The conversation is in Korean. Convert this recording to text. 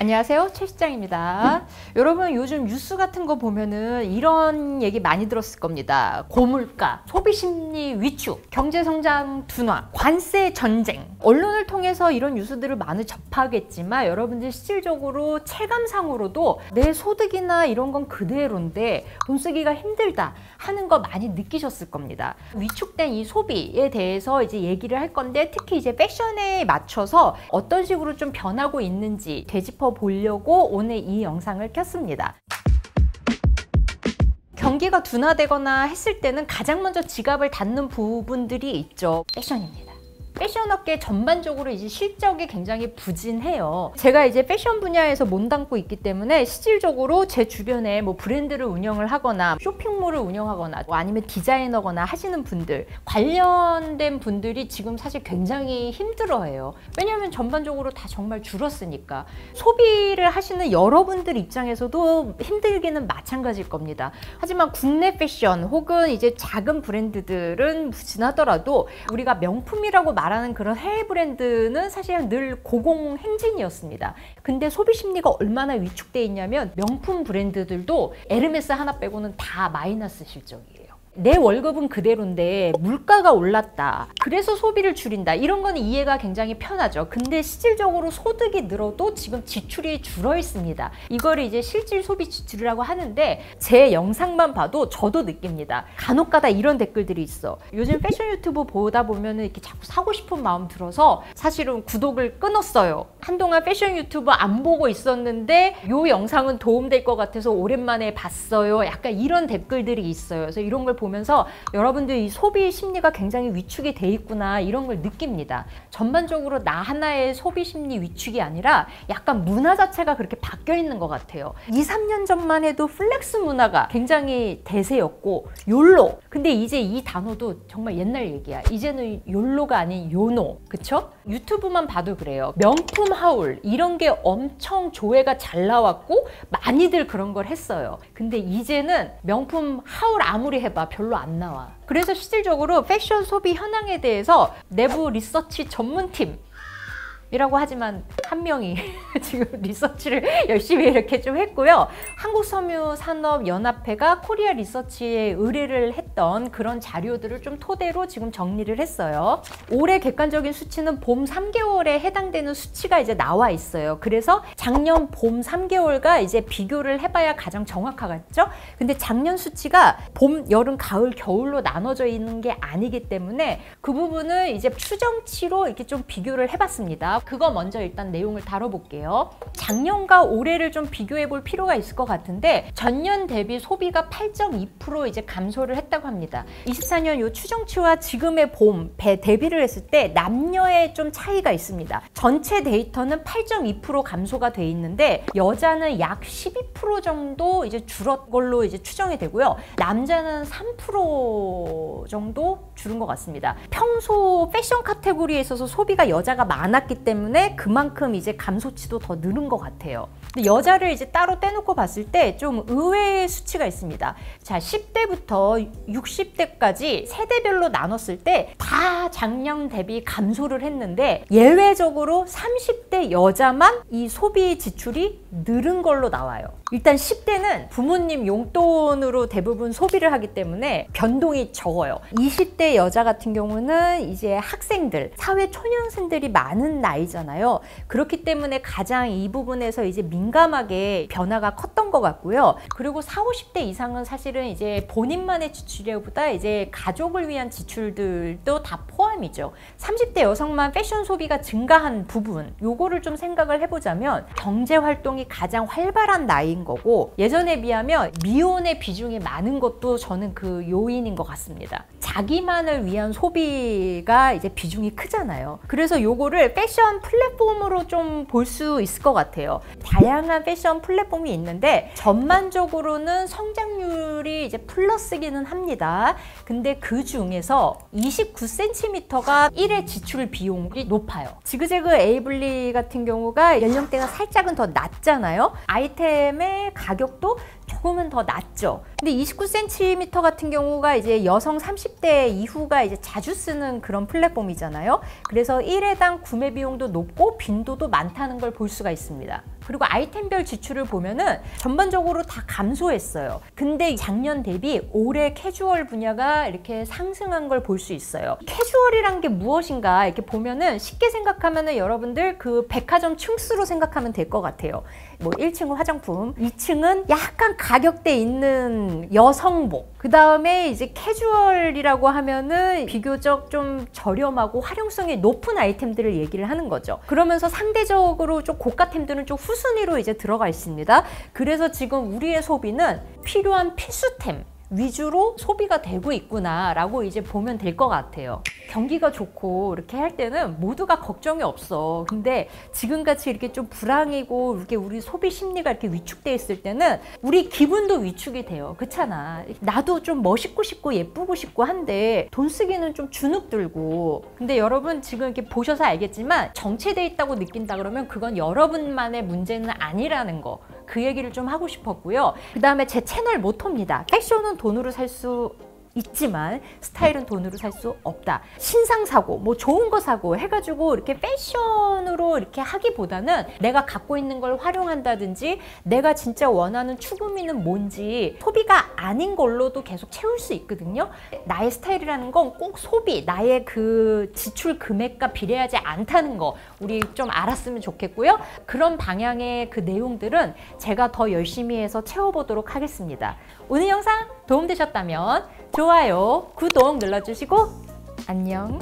안녕하세요, 최 실장입니다. 여러분 요즘 뉴스 같은 거 보면은 이런 얘기 많이 들었을 겁니다. 고물가, 소비심리 위축, 경제성장 둔화, 관세 전쟁. 언론을 통해서 이런 뉴스들을 많이 접하겠지만 여러분들 실질적으로 체감상으로도 내 소득이나 이런 건 그대로인데 돈 쓰기가 힘들다 하는 거 많이 느끼셨을 겁니다. 위축된 이 소비에 대해서 이제 얘기를 할 건데, 특히 이제 패션에 맞춰서 어떤 식으로 좀 변하고 있는지 되짚어 보려고 오늘 이 영상을 켰습니다. 경기가 둔화되거나 했을 때는 가장 먼저 지갑을 닫는 부분들이 있죠. 패션입니다. 패션업계 전반적으로 이제 실적이 굉장히 부진해요. 제가 이제 패션 분야에서 몸담고 있기 때문에 실질적으로 제 주변에 뭐 브랜드를 운영을 하거나 쇼핑몰을 운영하거나 뭐 아니면 디자이너거나 하시는 분들, 관련된 분들이 지금 사실 굉장히 힘들어해요. 왜냐하면 전반적으로 다 정말 줄었으니까. 소비를 하시는 여러분들 입장에서도 힘들기는 마찬가지일 겁니다. 하지만 국내 패션 혹은 이제 작은 브랜드들은 부진하더라도 우리가 명품이라고 말하는 그런 해외 브랜드는 사실 늘 고공행진이었습니다. 근데 소비 심리가 얼마나 위축돼 있냐면 명품 브랜드들도 에르메스 하나 빼고는 다 마이너스 실적이에요. 내 월급은 그대로인데 물가가 올랐다, 그래서 소비를 줄인다, 이런 거는 이해가 굉장히 편하죠. 근데 실질적으로 소득이 늘어도 지금 지출이 줄어 있습니다. 이거를 이제 실질 소비 지출이라고 하는데, 제 영상만 봐도 저도 느낍니다. 간혹가다 이런 댓글들이 있어. 요즘 패션 유튜브 보다 보면은 이렇게 자꾸 사고 싶은 마음 들어서 사실은 구독을 끊었어요. 한동안 패션 유튜브 안 보고 있었는데 요 영상은 도움될 것 같아서 오랜만에 봤어요. 약간 이런 댓글들이 있어요. 그래서 이런 걸 보면서 여러분들 이 소비 심리가 굉장히 위축이 돼 있구나, 이런 걸 느낍니다. 전반적으로 나 하나의 소비 심리 위축이 아니라 약간 문화 자체가 그렇게 바뀌어 있는 것 같아요. 2, 3년 전만 해도 플렉스 문화가 굉장히 대세였고 욜로, 근데 이제 이 단어도 정말 옛날 얘기야. 이제는 욜로가 아닌 요노, 그쵸? 유튜브만 봐도 그래요. 명품 하울 이런 게 엄청 조회가 잘 나왔고 많이들 그런 걸 했어요. 근데 이제는 명품 하울 아무리 해봐 별로 안 나와. 그래서 실질적으로 패션 소비 현황에 대해서 내부 리서치 전문팀 이라고 하지만 한 명이 지금 리서치를 열심히 이렇게 좀 했고요. 한국섬유산업연합회가 코리아 리서치에 의뢰를 했던 그런 자료들을 좀 토대로 지금 정리를 했어요. 올해 객관적인 수치는 봄 3개월에 해당되는 수치가 이제 나와 있어요. 그래서 작년 봄 3개월과 이제 비교를 해봐야 가장 정확하겠죠? 근데 작년 수치가 봄, 여름, 가을, 겨울로 나눠져 있는 게 아니기 때문에 그 부분을 이제 추정치로 이렇게 좀 비교를 해봤습니다. 그거 먼저 일단 내용을 다뤄볼게요. 작년과 올해를 좀 비교해 볼 필요가 있을 것 같은데, 전년 대비 소비가 8.2% 이제 감소를 했다고 합니다. 24년 요 추정치와 지금의 봄 대비를 했을 때 남녀의 좀 차이가 있습니다. 전체 데이터는 8.2% 감소가 돼 있는데 여자는 약 12% 정도 이제 줄었 걸로 이제 추정이 되고요. 남자는 3% 정도 줄은 것 같습니다. 평소 패션 카테고리에 있어서 소비가 여자가 많았기 때문에 그만큼 이제 감소치도 더 늘은 것 같아요. 근데 여자를 이제 따로 떼놓고 봤을 때 좀 의외의 수치가 있습니다. 자, 10대부터 60대까지 세대별로 나눴을 때 다 작년 대비 감소를 했는데 예외적으로 30대 여자만 이 소비 지출이 늘은 걸로 나와요. 일단 10대는 부모님 용돈으로 대부분 소비를 하기 때문에 변동이 적어요. 20대 여자 같은 경우는 이제 학생들, 사회 초년생들이 많은 나이잖아요. 그렇기 때문에 가장 이 부분에서 이제 민감하게 변화가 컸던 것 같고요. 그리고 40, 50대 이상은 사실은 이제 본인만의 지출보다 이제 가족을 위한 지출들도 다 포함이죠. 30대 여성만 패션 소비가 증가한 부분, 요거를 좀 생각을 해보자면 경제 활동이 가장 활발한 나이인 거고, 예전에 비하면 미혼의 비중이 많은 것도 저는 그 요인인 것 같습니다. 자기만을 위한 소비가 이제 비중이 크잖아요. 그래서 요거를 패션 플랫폼으로 좀 볼 수 있을 것 같아요. 다양한 패션 플랫폼이 있는데 전반적으로는 성장률이 이제 플러스기는 합니다. 근데 그 중에서 29cm가 1회 지출 비용이 높아요. 지그재그 에이블리 같은 경우가 연령대가 살짝은 더 낮잖아요. 아이템의 가격도 조금은 더 낫죠. 근데 29cm 같은 경우가 이제 여성 30대 이후가 이제 자주 쓰는 그런 플랫폼이잖아요. 그래서 1회당 구매 비용도 높고 빈도도 많다는 걸 볼 수가 있습니다. 그리고 아이템별 지출을 보면은 전반적으로 다 감소했어요. 근데 작년 대비 올해 캐주얼 분야가 이렇게 상승한 걸 볼 수 있어요. 캐주얼이란 게 무엇인가 이렇게 보면은 쉽게 생각하면은 여러분들 그 백화점 층수로 생각하면 될 것 같아요. 뭐 1층은 화장품, 2층은 약간 가격대 있는 여성복, 그 다음에 이제 캐주얼이라고 하면은 비교적 좀 저렴하고 활용성이 높은 아이템들을 얘기를 하는 거죠. 그러면서 상대적으로 좀 고가템들은 좀 후순위로 이제 들어가 있습니다. 그래서 지금 우리의 소비는 필요한 필수템 위주로 소비가 되고 있구나라고 이제 보면 될 것 같아요. 경기가 좋고 이렇게 할 때는 모두가 걱정이 없어. 근데 지금같이 이렇게 좀 불황이고 이렇게 우리 소비 심리가 이렇게 위축돼 있을 때는 우리 기분도 위축이 돼요. 그렇잖아. 나도 좀 멋있고 싶고 예쁘고 싶고 한데 돈 쓰기는 좀 주눅 들고. 근데 여러분 지금 이렇게 보셔서 알겠지만 정체돼 있다고 느낀다 그러면 그건 여러분만의 문제는 아니라는 거. 그 얘기를 좀 하고 싶었고요. 그 다음에 제 채널 모토입니다. 패션은 돈으로 살 수 있지만 스타일은 돈으로 살 수 없다. 신상 사고, 뭐 좋은 거 사고 해가지고 이렇게 패션으로 이렇게 하기보다는 내가 갖고 있는 걸 활용한다든지 내가 진짜 원하는 추구미는 뭔지 소비가 아닌 걸로도 계속 채울 수 있거든요. 나의 스타일이라는 건 꼭 소비, 나의 그 지출 금액과 비례하지 않다는 거 우리 좀 알았으면 좋겠고요. 그런 방향의 그 내용들은 제가 더 열심히 해서 채워보도록 하겠습니다. 오늘 영상 도움되셨다면 좋아요, 구독 눌러주시고 안녕.